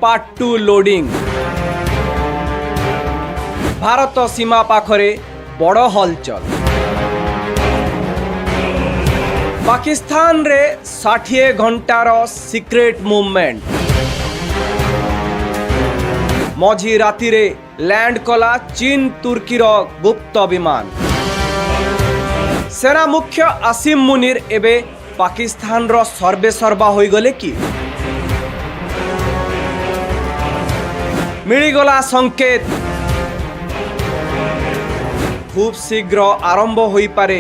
Part 2 loading Bharat सीमा पाखरे बड़ हलचल पाकिस्तान रे 60 घंटार सिक्रेट मूवमेंट मझी राति रे लैंड कला चीन तुर्कीर गुप्त विमान सेना मुख्य आसिम मुनीर एबे पाकिस्तान रो सर्वे सर्वा होई गले कि मिलीगला संकेत खूब शीघ्र आरंभ होई पारे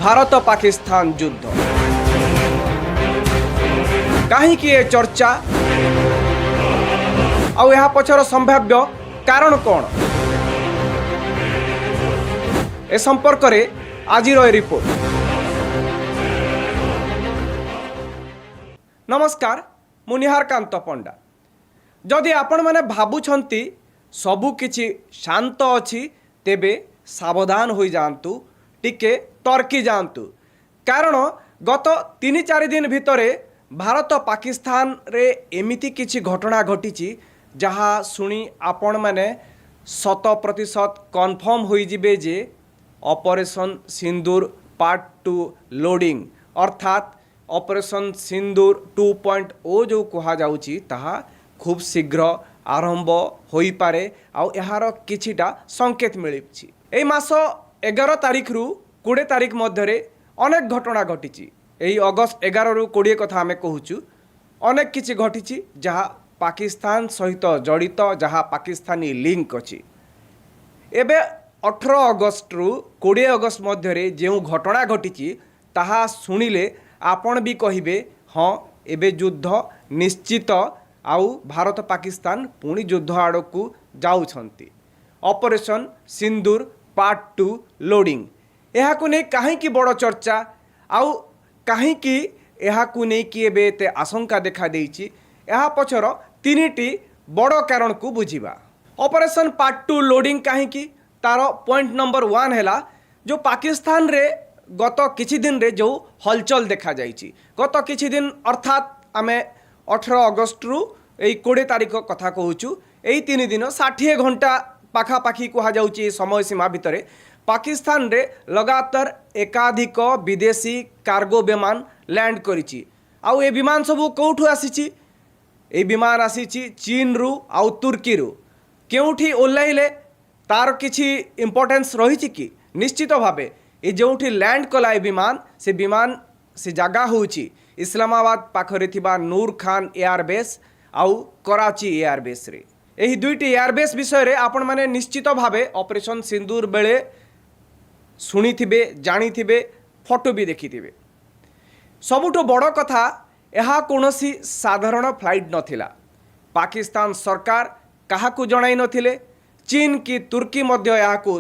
भारत पाकिस्तान युद्ध कहीं ये चर्चा आउ यहाँ पछर संभाव्य कारण कौन ए संपर्क रे आज रिपोर्ट। नमस्कार मु निहारकांत पंडा। जदि आपण माने भाबुछंती सबु किछि शांत अछि तेबे सावधान होई जांतु टिके टर्की जांतु कारण गत 3-4 दिन भितरे भारत पाकिस्तान रे एमिति किछि घटना घटिछि जहा सुनी आपण माने 100% कन्फर्म होई जिबे जे ऑपरेशन सिंदूर पार्ट 2 लोडिंग अर्थात ऑपरेशन सिंदूर 2.0 जो कहा जाउची ताहा खूब शीघ्र आरंभ होई पारे आउ यार किछिटा संकेत मिलिछि। एई मास 11 तारिख रु 20 तारिख मध्यरे अनेक घटना घटिछि। एई अगस्त 11 रु 20 कथा आमे कहूछु अनेक किछि घटिछि जहा पाकिस्तान सहित जड़ित जहा पाकिस्तानी लिंक अछि। एबे 18 अगस्त रु 20 अगस्त मध्यरे जो घटना घटिछि ताहा सुनिले आपण भी कहिबे हाँ एबे युद्ध निश्चित आउ भारत पाकिस्तान पुणी युद्ध आड़कू जाउछंती। ऑपरेशन सिंदूर पार्ट 2 लोडिंग एहाकू नै काहेकि बड़ चर्चा आउ काहेकि एहाकू नै कि एबे एते आशंका देखा देइछि एहा पछर 3टी बड़ कारण को बुझिबा। ऑपरेशन पार्ट 2 लोडिंग काहेकि तार पॉइंट नंबर 1 हैला जो पाकिस्तान रे गत किछि दिन रे जो हलचल देखा जाइछि। गत किछि दिन अर्थात आमे 18 अगस्त रु 20 तारिख कथा कहूछु एई 3 दिन 60 घंटा पाखापाखी कहा जाउछि समय सीमा भितरे पाकिस्तान रे लगातार एकाधिक विदेशी कार्गो विमान लैंड करिछि। आउ ए विमान सब कोठु आसीछि ए विमान आसीछि चीन रु आउ तुर्की रु केउठी ओल्लाइले तार किछि इंपोर्टेंस रहिछि कि निश्चित भावे ए जोठी लैंड कला विमान से जगह होउछि इस्लामाबाद पाखरे थिबा नूर खान एयरबेस आउ कराची एयरबेस रे। एही दुईटी एयरबेस विषय रे आपण माने निश्चित भावे ऑपरेशन सिंदूर बेले सुनी थिबे जानी थिबे फोटो भी देखी थिबे। सबुठो बड़ कथा एहा कोनोसी साधारण फ्लाइट नथिला। पाकिस्तान सरकार काहाकू जणाई नथिले चीन की तुर्की मध्य याकू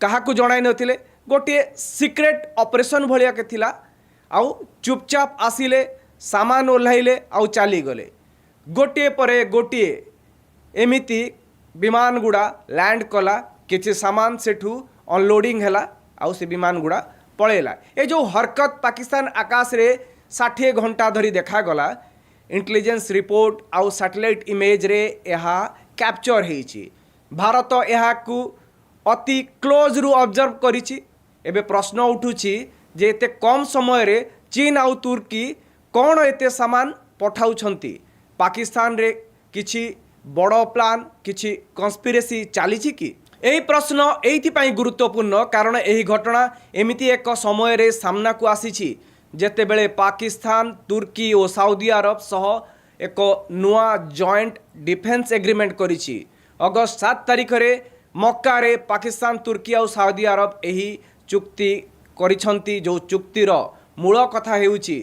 काहाकू जणाई नथिले गोटे सिक्रेट ऑपरेशन भलिया के थिला आउ चुपचाप आसिले सामान ओह्लाइले आउ चली गले गोटे परे गोटे एमिति विमान गुड़ा लैंड कला किछि सामान सेठू अनलोडिंग हैला आउ से विमान गुड़ा पळेला। ए जो हरकत पाकिस्तान आकाश रे 60 घंटा धरी देखा गला इंटेलिजेंस रिपोर्ट आउ सैटेलाइट इमेज रे यहा कैप्चर हेछि। भारत यहाकू अति क्लोज रु ऑब्जर्व करिछि। एबे प्रश्न उठुछि जे एते कम समय रे चीन आउ तुर्की कौन एते सामान पठाउछंती पाकिस्तान रे किछि बड़ प्लान किछि कन्स्पिरेसी चलीछि कि एही प्रश्न एइथिपाई गुरुत्वपूर्ण कारण एही घटना एमिति एक समय रे सामना को आसीछि जेतेबेले पाकिस्तान तुर्की और सऊदी अरब सह एक नुआ जॉइंट डिफेंस एग्रीमेंट करिछि। अगस्त 7 तारिख रे मक्का रे पाकिस्तान तुर्की और सऊदी अरब एही चुक्ति करिछंती जो चुक्तिर मूल कथा हेउछि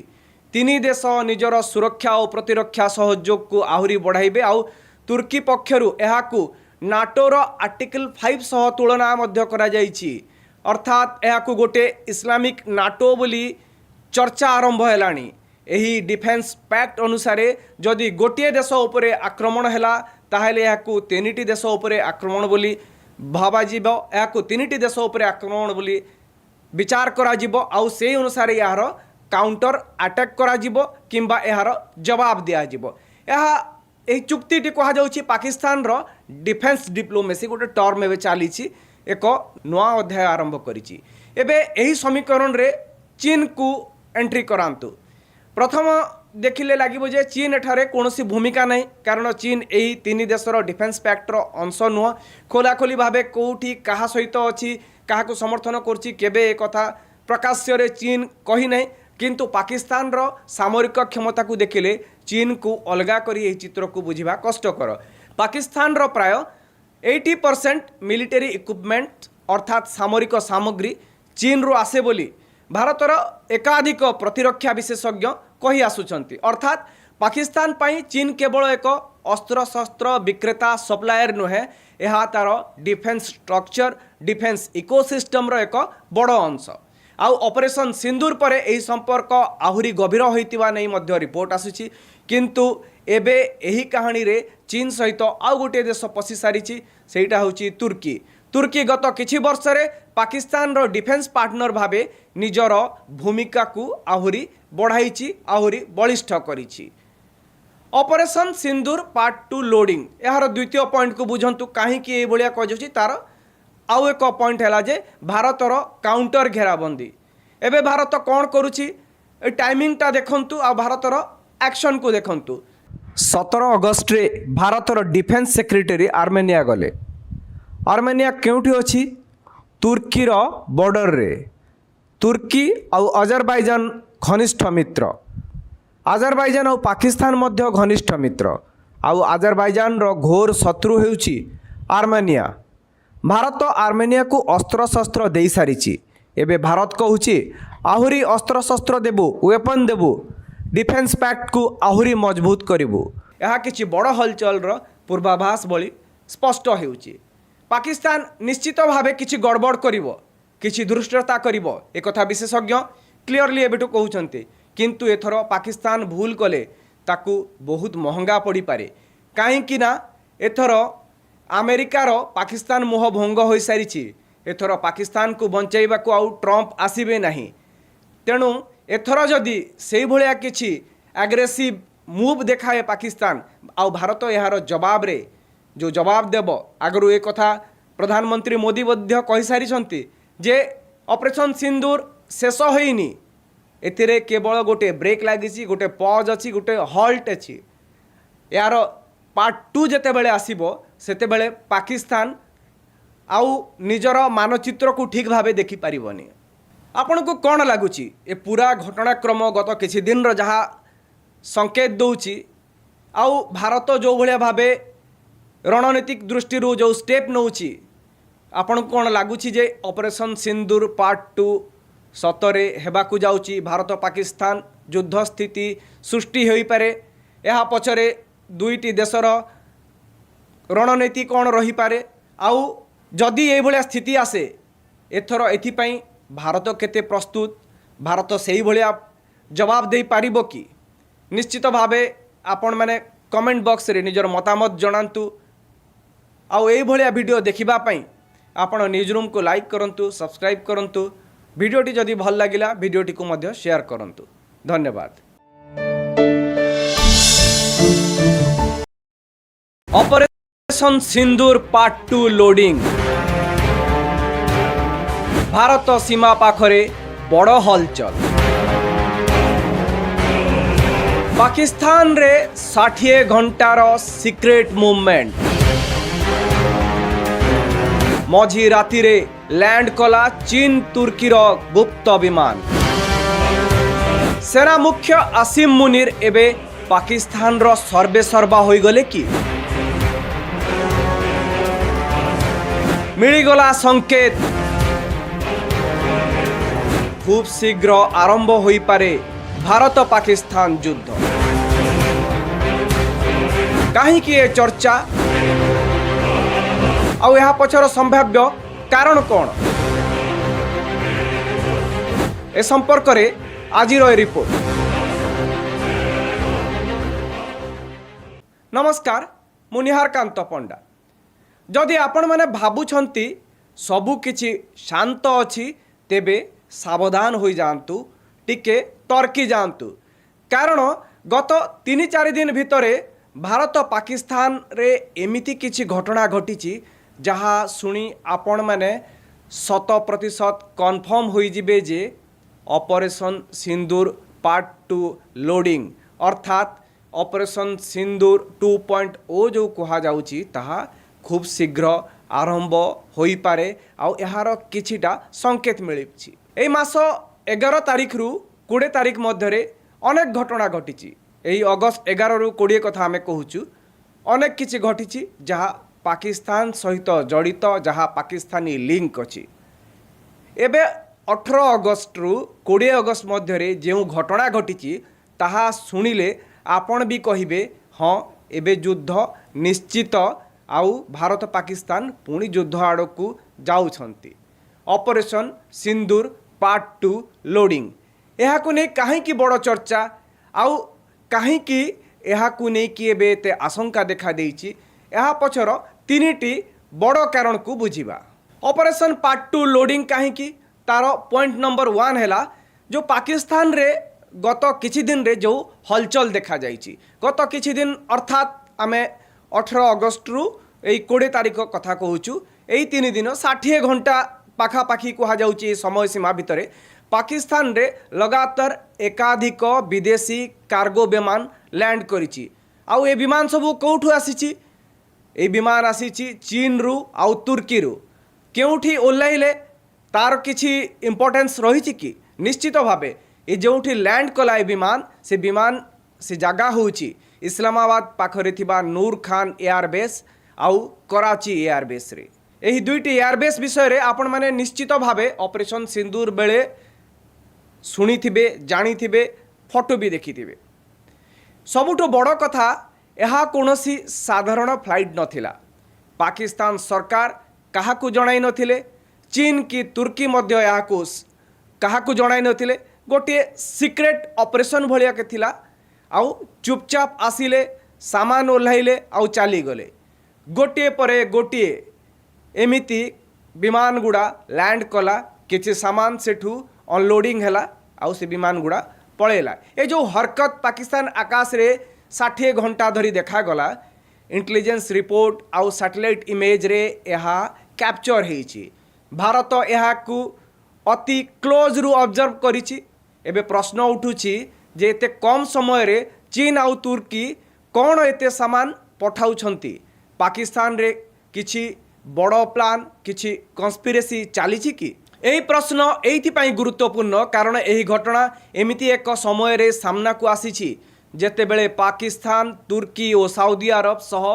तीनी देश निजर सुरक्षा और प्रतिरक्षा सहयोग को आहुरी बढ़ाइबे आउ तुर्की पक्षरु एहाकू नाटोर आर्टिकल 5 सह तुलना मध्य करा जाइछि अर्थात एहाकू गोटे इस्लामिक नाटो बोली चर्चा आरंभ हेलानी। एही डिफेंस पैक्ट अनुसार जदि गोटे देश उपरे आक्रमण हैला ताहेले एहाकू 3टी देश उपरे आक्रमण बोली भाबाजिब एहाकू 3टी देश उपरे आक्रमण बोली विचार करा जिवो आउ से अनुसार यार काउंटर अटैक करा जिवो किंबा यार जवाब दिया जिवो। यह यही चुक्ति कह जाऊँगी पाकिस्तान रो डिफेन्स डिप्लोमेसी गोटे टर्म एवं चली एक नुआ अध्याय आरंभ करिछि। एबे एही समीकरण रे चीन को एंट्री करांतु। प्रथम देखिले लगे जे चीन एठारे कौनसी भूमिका नहीं, कारण चीन यही तीन देशर डिफेन्स पैक्टर अंश नुह। खोलाखोली भावे कौटी क्या सहित अच्छी क्या समर्थन करछि केबे एक कथा प्रकाश्य चीन कही नहीं, किंतु पाकिस्तान रो सामरिक क्षमता को देखिले चीन को अलगा करी एही चित्र को बुझिबा कष्टकर। पाकिस्तान रो प्राय 80% मिलिटरी इक्विपमेंट अर्थात सामरिक सामग्री चीन रो आसे बोली भारतर एकाधिक प्रतिरक्षा विशेषज्ञ कही आसुचंती। अर्थात पाकिस्तान पाई चीन केवल एक अस्त्र शस्त्र विक्रेता सप्लायर नुहे, यह तार डिफेन्स स्ट्रक्चर डिफेन्स इकोसिस्टम रो एक बड़ अंश। आउ ऑपरेशन सिंदूर पर यही संपर्क आहुरी गभीर होइतिबा नै मध्य रिपोर्ट आसुची, किंतु एबे एही कहानी रे चीन सहित आउ गोटे देश पशि सारिछि, सेटा होची तुर्की। तुर्की गत किछि वर्ष रे पाकिस्तान रो डिफेन्स पार्टनर भावे निजर भूमिका को आहुरी बढ़ाइछि, आहुरी बलिष्ठ करिछि। ऑपरेशन सिंदूर पार्ट 2 लोडिंग यार द्वितीय पॉइंट को बुझंतु कहीं ये भाया कह तार आउ एक पॉइंट है जे भारतर काउंटर घेराबंदी। एबे भारत कौन करुछि टाइमिंगटा देखंतु आ भारतर एक्शन को देखंतु। 17 अगस्त रे भारतर डिफेन्स सेक्रेटरी आर्मेनिया गले। आर्मेनिया केउठी अछि? तुर्कीर बॉर्डर रे। तुर्की आउ अजरबैजान घनिष्ठ मित्र। अजरबैजान और पाकिस्तान मध्य घनिष्ठ मित्र। आउ अजरबैजान रो घोर शत्रु हेउछि आर्मेनिया। भारत आर्मेनिया को अस्त्र शस्त्र दे सारिछि। एबे भारत कहूछि आहुरी अस्त्र शस्त्र देबु, वेपन देबु, डिफेन्स पैक्ट को आहुरी मजबूत करिबु। यह किछि बड़ हलचल रो पूर्वाभास बली स्पष्ट हेउछि। पाकिस्तान निश्चित भावे किछि गड़बड़ करिवो, किछि दुष्टता करिवो, एक कथा विशेषज्ञ क्लियरली एबेटू कहउछन्ते। किंतु एथर पाकिस्तान भूल कले ताकू बहुत महंगा पड़ी पारे, कहीं ना एथर अमेरिकार पाकिस्तान मोह भंग हो सारी। एथर पाकिस्तान को बंचाइबा को आउ ट्रंप आसीबे नहीं। तेणु एथर जदि से भलिया किछि एग्रेसिव मूव देखाए पाकिस्तान आउ भारत यार जवाब रे जो जवाब देव आगरू एक कथा प्रधानमंत्री मोदी मध्य कहि सारिछन्ति जे ऑपरेशन सिंदूर शेष होइनी, एथिरे केवल गोटे ब्रेक लगी, गोटे पॉज अच्छी, गोटे हल्ट अच्छी। यार पार्ट 2 जेते बेले आसीबो सेते बेले पाकिस्तान आउ निजर मानचित्र को ठीक भावे देखि पारिबनी। आपन को कौन लगुच ए पूरा घटनाक्रम गत किछि दिन रो जहा संकेत दौची आउ भारत जो भलिया भावे रणनीतिक दृष्टि जो स्टेप नौची, आपन को कौन लगुच जे ऑपरेशन सिंदूर पार्ट 2 सतरे हेबाकू जाउची? भारत पाकिस्तान युद्ध स्थिति सृष्टि होई पारे। यह पछरे दुईटी देशर रणनीति कौन रही पारे? आउ जदि ये भलिया स्थिति आसे एथर एथिपाई भारत केते प्रस्तुत? भारत सेही भलिया जवाब दे पारिबो कि? निश्चित भावे आपण माने कमेंट बॉक्स रे निजर मतामत जणांतु। आउ एही भलिया वीडियो देखिबा पई आपण न्यूज रूम को लाइक करंतु, सब्सक्राइब करंतु। वीडियोटी जदि भल लगिला वीडियोटी को मध्य शेयर करंतु। धन्यवाद। ऑपरेशन सिंदूर पार्ट 2 लोडिंग। भारत सीमा पाखरे बड़ हलचल। पाकिस्तान रे 60 घंटार सिक्रेट मूवमेंट। मझी राति रे लैंड कला चीन तुर्कीर गुप्त विमान। सेना मुख्य आसिम मुनीर एबे पाकिस्तान रो सर्वे सर्वा होई गले कि? मिलीगला संकेत खूब शीघ्र आरंभ होई पारे भारत पाकिस्तान युद्ध। कहीं कि ये चर्चा आउ यह पछर संभाव्य कारण कौन? ए संपर्क रे आजिर रिपोर्ट। नमस्कार, मु निहारकांत पंडा। जदि आपण माने भाबुछंती सबु किछि शांत अछि तेबे सावधान होई जांतु, टिके तर्की जांतु। कारण गत 3-4 दिन भितरे भारत पाकिस्तान रे एमिति किछि घटना घटी जहा शुणी आपण मैंने 100% कन्फर्म हो जिबे जे ऑपरेशन सिंदूर पार्ट 2 लोडिंग अर्थात ऑपरेशन सिंदूर 2.0 जो कहा जाउची ताहा खूब शीघ्र आरंभ होई पारे आउ यार किछिटा संकेत मिली एई मास 11 तारिख रु 20 तारिख मध्य अनेक घटना घटी यही अगस्त 11 रु 20 कथा आमे कहूचु अनेक किछि घटी जहाँ पाकिस्तान सहित जड़ित जहाँ पाकिस्तानी लिंक अच्छी एबे 18 अगस्त रु 20 अगस्त मध्य जो घटना घटी ताहा शुणिले आपण भी कहिबे हाँ एबे युद्ध निश्चित आउ भारत पाकिस्तान पुणी युद्ध आड़कू जाउछंती ऑपरेशन सिंदूर पार्ट 2 लोडिंग एहाकु नै काहेकि बड़ चर्चा आउ काहेकि एहाकु नै कि एबे एते आशंका देखा देइछि एहा पछर तीनिटी बड़ कारण को बुझिबा ऑपरेशन पार्ट 2 लोडिंग काहेकि तार पॉइंट नंबर 1 हैला जो पाकिस्तान रे गत किछि दिन रे जो हलचल देखा जाइछि गत किछि दिन अर्थात आमे 18 अगस्त रु 20 तारिख कथा कहूचु यही 3 दिन 60 घंटा पाखापाखि कहा जाउछि समय सीमा भितर पाकिस्तान रे लगातार एकाधिक विदेशी कार्गो विमान लैंड करिछि आउ ए विमान सब कोठु आसीछि ए विमान आसीछि चीन रु आउ तुर्की रु केउठी ओल्लाइले तार किछि इंपोर्टेंस रहिछि कि निश्चित भावे ए जोठी लैंड कला ए विमान से जगह होउछि इस्लामाबाद पाखरे थिबा नूर खान एयरबेस आउ कराची एयरबेस रे एही दुईटी एयरबेस विषय रे आपण माने निश्चित भावे ऑपरेशन सिंदूर बेले शुणिथिबे जानिथिबे फोटो भी देखिथिबे सबुठो बड़ कथा यह कोनोसी साधारण फ्लाइट नथिला पाकिस्तान सरकार काहाकू जणाई नथिले चीन की तुर्की मध्य याको काहाकू जणाई नथिले गोटे सिक्रेट ऑपरेशन भलिया के थिला आउ चुपचाप आसिले सामान ओह्लाइले आउ चली गले गोटे परे गोटे एमिति विमान गुड़ा लैंड कला किछि सामान सेठू अनलोडिंग हैला आउ से विमान गुड़ा पळेला ए जो हरकत पाकिस्तान आकाश रे 60 घंटा धरी देखा गला इंटेलिजेंस रिपोर्ट आउ सैटेलाइट इमेज रे यहा कैप्चर हेछि भारत यहाकू अति क्लोज रु ऑब्जर्व करिछि एबे प्रश्न उठुछि जे एते कम समय रे चीन आउ तुर्की कौन एते सामान पठाउछंती पाकिस्तान रे किछि बड़ प्लान किछि कन्स्पिरेसी चली कि यही प्रश्न एइथिपाई गुरुत्वपूर्ण कारण यही घटना एमिति एक समय रे सामना को आसीछि जेतेबेले पाकिस्तान तुर्की और सऊदी अरब सह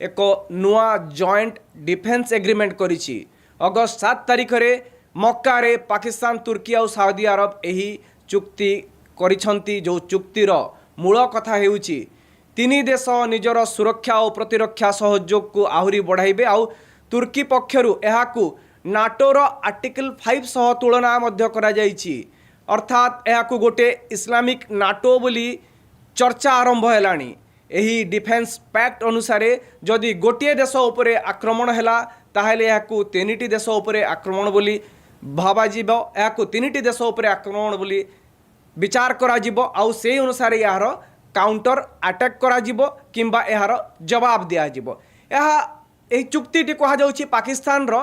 एक नुआ जॉइंट डिफेंस एग्रीमेंट करिछि अगस्त 7 तारिख रे मक्का रे पाकिस्तान तुर्की और सऊदी अरब यही चुक्ति करिछंती जो चुक्तिर मूल कथा हेउछि तीनी देश निजर सुरक्षा और प्रतिरक्षा सहयोग को आहुरी बढ़ाइबे आउ तुर्की पक्षरु एहाकू नाटोर आर्टिकल 5 सह तुलना मध्य करा जाइछि अर्थात एहाकू गोटे इस्लामिक नाटो बोली चर्चा आरंभ हेलानी एही डिफेंस पैक्ट अनुसार जदि गोटे देश उपरे आक्रमण हैला ताहेले एहाकू तीनिटी देश उपरे आक्रमण बोली भाबाजिब एहाकू तीनिटी देश उपरे आक्रमण बोली विचार करा जिवो आउ से अनुसार यार काउंटर अटैक करा जिवो किंबा यार जवाब दिया जिवो यह एही चुक्तिटी कहा जाउछि पाकिस्तान रो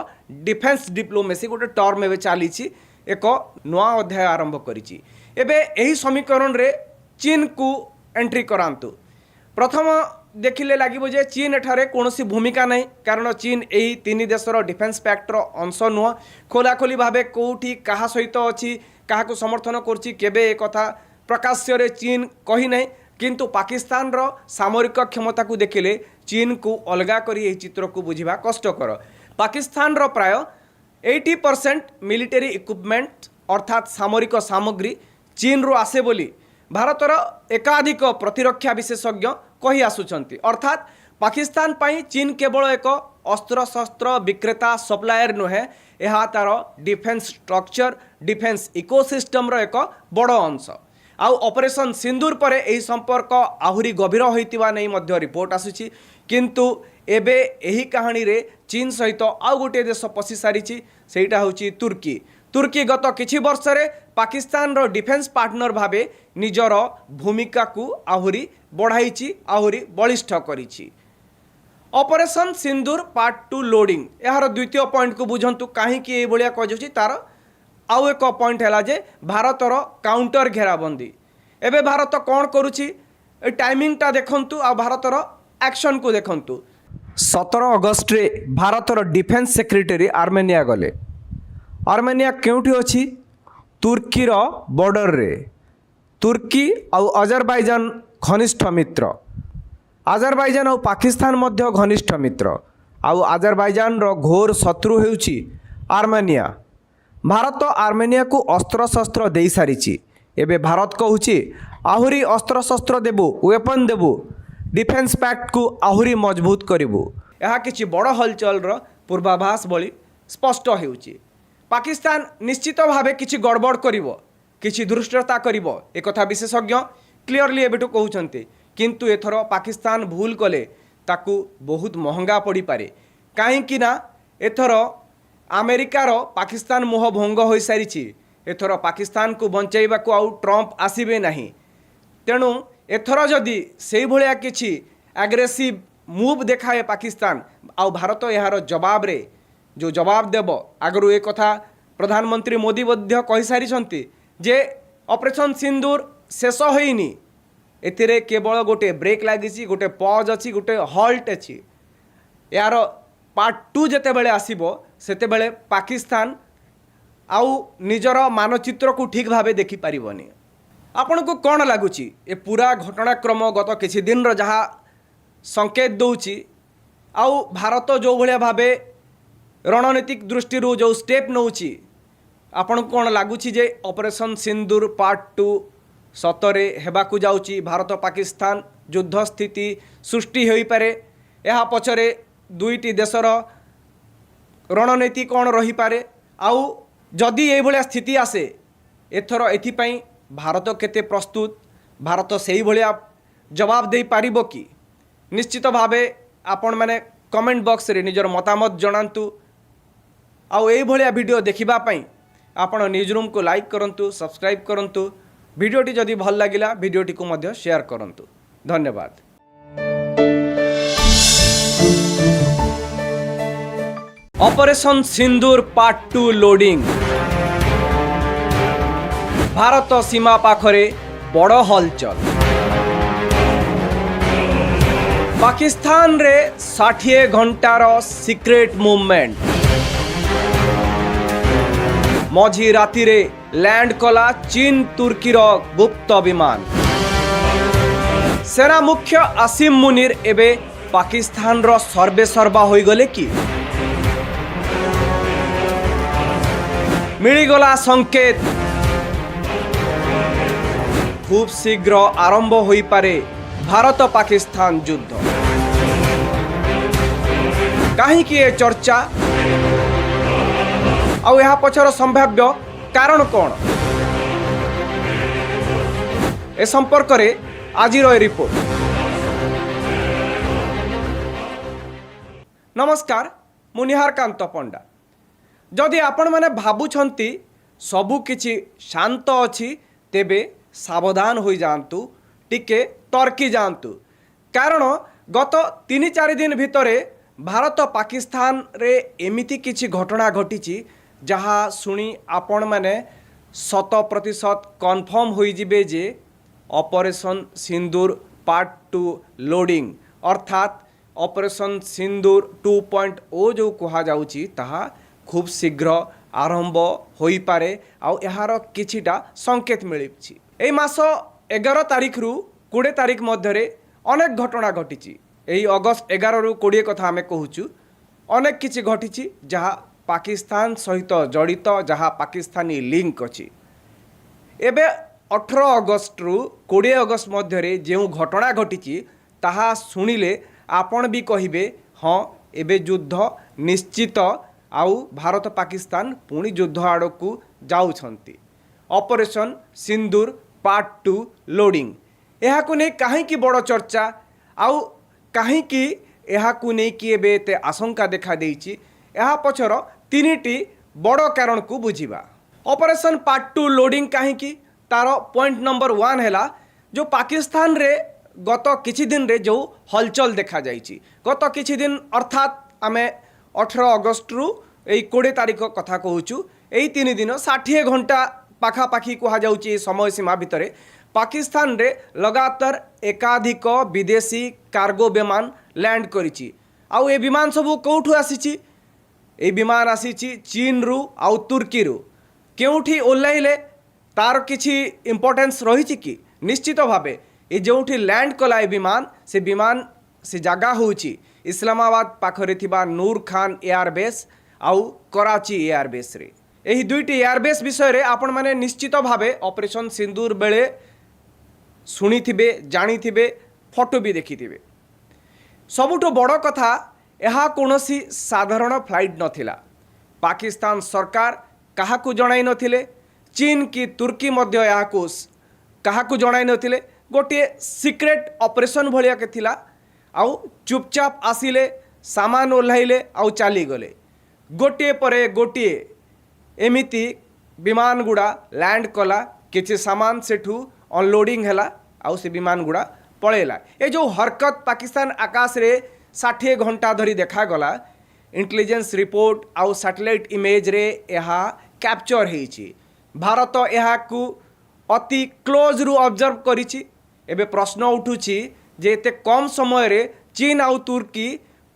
डिफेंस डिप्लोमेसी गोटे टर्म एबे चलीछि एक नवा अध्याय आरंभ करिछि एबे एही समीकरण रे चीन को एंट्री करांतु प्रथम देखिले लागिबो जे चीन एठारे कोनोसी भूमिका नहीं कारण चीन एही तीन देशर डिफेंस पैक्टर अंश नुह खोलाखोली भावे कोठी कहा सहित अछि काहाकू समर्थन करछि केबे ए कथा प्रकाश्य रे चीन कही नहीं किंतु पाकिस्तान रो सामरिक क्षमता को देखिले चीन को अलगा करी एही चित्र को बुझिबा कष्टकर पाकिस्तान रो प्राय 80% मिलिटरी इक्विपमेंट अर्थात सामरिक सामग्री चीन रो आसे बोली भारतर एकाधिक प्रतिरक्षा विशेषज्ञ कही आसुचंती अर्थात पाकिस्तान पाई चीन केवल एक अस्त्र शस्त्र विक्रेता सप्लायर नुहे यह तार डिफेंस स्ट्रक्चर डिफेंस इकोसिस्टम रो एक बड़ अंश आउ ऑपरेशन सिंदूर पर यही संपर्क आहुरी गभीर होइतिबा नै मध्य रिपोर्ट आसुची किंतु एबे एही कहानी रे चीन सहित आउ गोटे देश पशि सारिछि सेटा होची तुर्की तुर्की गत किछि वर्ष रे पाकिस्तान रो डिफेंस पार्टनर भाबे निजर भूमिका को आहुरी बढ़ाई आहुरी बलिष्ठ करिछि। ऑपरेशन सिंदूर पार्ट 2 लोडिंग यार द्वितीय पॉइंट को बुझंतु कहीं ये भाया कह तार आउ एक पॉइंट है जे भारतर काउंटर घेराबंदी। एबे भारत कौन करुछि टाइमिंगटा देखंतु आ भारतर एक्शन को देखंतु। 17 अगस्त रे भारतर डिफेन्स सेक्रेटरी आर्मेनिया गले। आर्मेनिया केउठी अछि? तुर्कीर बॉर्डर रे। तुर्की आउ अजरबैजान घनिष्ठ मित्र। अजरबैजान और पाकिस्तान मध्य घनिष्ठ मित्र। आउ अजरबैजान रो घोर शत्रु हेउछि आर्मेनिया। भारत आर्मेनिया को अस्त्र शस्त्र दे सारिछि। एबे भारत कहूछि आहुरी अस्त्र शस्त्र देबु, वेपन देबु, डिफेन्स पैक्ट को आहुरी मजबूत करिबु। यह किछि बड़ हलचल रो पूर्वाभास बळी स्पष्ट हेउछि। पाकिस्तान निश्चित भावे किछि गड़बड़ करिवो, किछि दुष्टता करिवो एक कथा विशेषज्ञ क्लियरली एबेटू कहउछन्ते। किंतु एथर पाकिस्तान भूल कले ताकू बहुत महंगा पड़ी पारे। कहीं ना एथर अमेरिकार पाकिस्तान मोह भंग हो सारी। एथर पाकिस्तान को बंचाइबा को आउ ट्रंप आसीबे नहीं। तेणु एथर जदि से भलिया किछि एग्रेसिव मूव देखाए पाकिस्तान आउ भारत यार जवाब रे जो जवाब देव आगरू एक कथा प्रधानमंत्री मोदी मध्य कहि सारिछन्ति जे ऑपरेशन सिंदूर शेष होइनी। एथिरे केवल गोटे ब्रेक लगी, गोटे पॉज अच्छी, गोटे हल्ट अच्छी। यार पार्ट 2 जेते बेले आसीबो सेते बेले पाकिस्तान आउ निजर मानचित्र को ठीक भावे देखि पारिबनी। आपण को कौन लगुची ए पूरा घटनाक्रम गत किछि दिन रो जहा संकेत दउची आउ भारत जो भलिया भावे रणनीतिक दृष्टि जो स्टेप नउची आपण कौन लगुची जे ऑपरेशन सिंदूर पार्ट 2 सतरे हेबाकू जाउची। भारत पाकिस्तान युद्ध स्थिति सृष्टि होई पारे। यह पछरे दुईटी देशर रणनीति कौन रही पारे आउ जदि ये भलिया स्थिति आसे एथर एथिपाई भारत केते प्रस्तुत, भारत सेही भलिया जवाब दे पारिबो कि? निश्चित भावे आपण माने कमेंट बॉक्स रे निजर मतामत जणांतु। आउ एही भलिया वीडियो देखिबा पई आपण न्यूज रूम को लाइक करंतु, सब्सक्राइब करंतु। वीडियोटी जदि भल लगिला वीडियोटी को मध्य शेयर करंतु। धन्यवाद। ऑपरेशन सिंदूर पार्ट 2 लोडिंग। भारत सीमा पाखरे बड़ हलचल। पाकिस्तान रे 60 घंटार सिक्रेट मूवमेंट। मझी राति रे लैंड कला चीन तुर्कीर गुप्त विमान। सेना मुख्य आसिम मुनीर एबे पाकिस्तान रो सर्वे सर्वा होई गले कि? मिलीगला संकेत खूब शीघ्र आरंभ होई पारे भारत पाकिस्तान युद्ध। कहीं की ये चर्चा आउ यहाँ पछर संभाव्य कारण कौन ए संपर्क रे आज रिपोर्ट। नमस्कार, मु निहारकांत पंडा। जदि आपण माने भाबुछंती सबु किछि शांत अछि तेबे सावधान होई जांतु, टिके तर्की जांतु। कारण गत 3-4 दिन भितरे भारत पाकिस्तान रे एमिति किछि घटना घटिछि जहा सुनी आपण माने 100% कन्फर्म होई जिबे जे ऑपरेशन सिंदूर पार्ट 2 लोडिंग अर्थात ऑपरेशन सिंदूर 2.0 जो कहा जाउची ताहा खूब शीघ्र आरंभ होई पारे आउ यार किछिटा संकेत मिलिछि। एई मास 11 तारिख रु 20 तारिख मध्यरे अनेक घटना घटिछि। एई अगस्त 11 रु 20 कथा आमे कहूछु। अनेक किछि घटिछि जहा पाकिस्तान सहित जड़ित, जहाँ पाकिस्तानी लिंक अच्छी। एबे 18 अगस्त रु 20 अगस्त मध्य जो घटना घटी ताहा सुनिले आपण भी कहिबे हाँ एबे युद्ध निश्चित आउ भारत पाकिस्तान पुणी युद्ध आड़ को जाउछंती। ऑपरेशन सिंदूर पार्ट 2 लोडिंग यह नहीं कहीं बड़ चर्चा आउ कहीं एबे आशंका देखा देइछि। यह पछर 3टी बड़ कारण को बुझिबा। ऑपरेशन पार्ट 2 लोडिंग कहीं तार पॉइंट नंबर 1 है जो पाकिस्तान रे गत किछि दिन रे जो हलचल देखा जाइछि गत किछि दिन अर्थात आमे 18 अगस्त रु 20 तारिख कथा कहूचु यही 3 दिन 60 घंटा पाखापाखि कहा जाउछि समय सीमा भितर पाकिस्तान रे लगातार एकाधिक विदेशी कार्गो विमान लैंड करिछि आउ ए विमान सब कोठु आसीछि ए विमान आसीछि चीन रु आउ तुर्की रु केउठी ओल्लाइले तार किछि इंपोर्टेंस रही कि निश्चित भावे ये जोठी लैंड कला विमान से जगह होची इस्लामाबाद पाखरे थिबा नूर खान एयरबेस आउ कराची एयरबेस रे एही दुईटी एयरबेस विषय रे आपण माने निश्चित भावे ऑपरेशन सिंदूर बेले शुणी थिबे जानी थिबे फोटो भी देखी थिबे सबुठो बड़ कथा यह कौनसी साधारण फ्लाइट नथिला पाकिस्तान सरकार काहाकू जणाई नथिले चीन की तुर्की मध्य याकू काहाकू जणाई नथिले गोटे सिक्रेट ऑपरेशन भलिया के थिला आउ चुपचाप आसिले सामान ओह्लाइले आउ चली गले गोटे परे गोटे एमिति विमान गुड़ा लैंड कला किछि सामान सेठू अनलोडिंग हैला आउ से विमान गुड़ा पळेला ए जो हरकत पाकिस्तान आकाश रे 60 घंटा धरी देखा गला इंटेलिजेंस रिपोर्ट आउ सैटेलाइट इमेज रे यहा कैप्चर हेछि भारत यहाकू अति क्लोज रु ऑब्जर्व करिछि एबे प्रश्न उठुछि जे एते कम समय रे चीन आउ तुर्की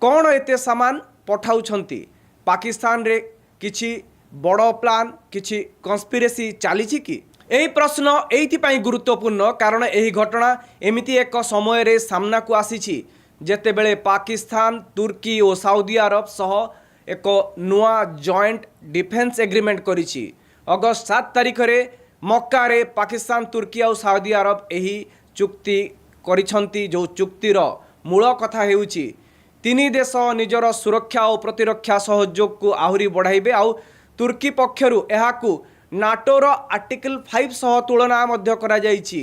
कौन एते सामान पठाउछंती पाकिस्तान रे किछि बड़ प्लान किछि कन्स्पिरेसी चली कि यही प्रश्न एइथिपाई गुरुत्वपूर्ण कारण यही घटना एमिति एक समय रे सामना को आसीछि जेतेबेले पाकिस्तान तुर्की और सऊदी अरब सह एक नुआ जॉइंट डिफेंस एग्रीमेंट करिछि अगस्त 7 तारिख रे मक्का रे पाकिस्तान तुर्की और सऊदी अरब यही चुक्ति करिछंती जो चुक्तिर मूल कथा हेउछि तीनी देश निजर सुरक्षा और प्रतिरक्षा सहयोग को आहुरी बढ़ाइबे आउ तुर्की पक्षरु एहाकू नाटोर आर्टिकल 5 सह तुलना मध्य करा जाइछि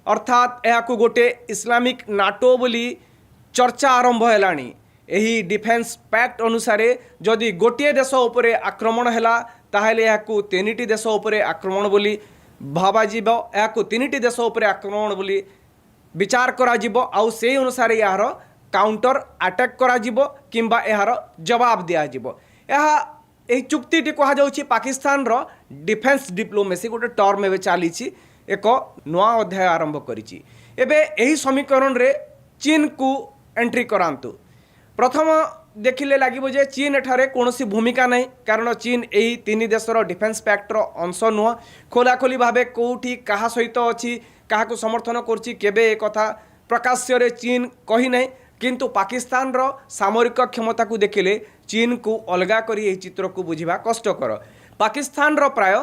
अर्थात एहाकू गोटे इस्लामिक नाटो बोली चर्चा आरंभ हेलानी एही डिफेंस पैक्ट अनुसार जदि गोटे देश उपरे आक्रमण हैला ताहेले एहाकू तीनिटी देश उपरे आक्रमण बोली भाबाजिब एहाकू तीनिटी देश उपरे आक्रमण बोली विचार करा जिवो आउ से अनुसार यार काउंटर अटैक करा जिवो किंबा यार जवाब दिया जिवो एहा एही चुक्तिटी कहा जाउछि पाकिस्तान रो डिफेंस डिप्लोमेसी गोटे टर्म एबे चलीछि एक नवा अध्याय आरंभ करिछि एबे एही समीकरण रे चीन को एंट्री करांतु प्रथम देखिले लागिबो जे चीन एठारे कोनोसी भूमिका नहीं कारण चीन एही तीन देशर डिफेंस पैक्टर अंश नुह खोलाखोली भावे कोठी कहा सहित अछि काहाकू समर्थन करछि केबे ए कथा प्रकाश्य रे चीन कही नहीं किंतु पाकिस्तान रो सामरिक क्षमता को देखिले चीन को अलगा करी एही चित्र को बुझिबा कष्टकर पाकिस्तान रो प्राय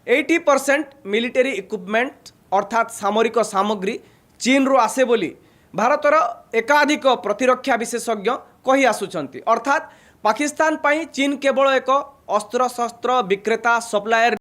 80% मिलिटरी इक्विपमेंट अर्थात सामरिक सामग्री चीन रो आसे बोली भारतर एकाधिक प्रतिरक्षा विशेषज्ञ कही आसुचंती अर्थात पाकिस्तान पाई चीन केवल एक अस्त्र शस्त्र विक्रेता सप्लायर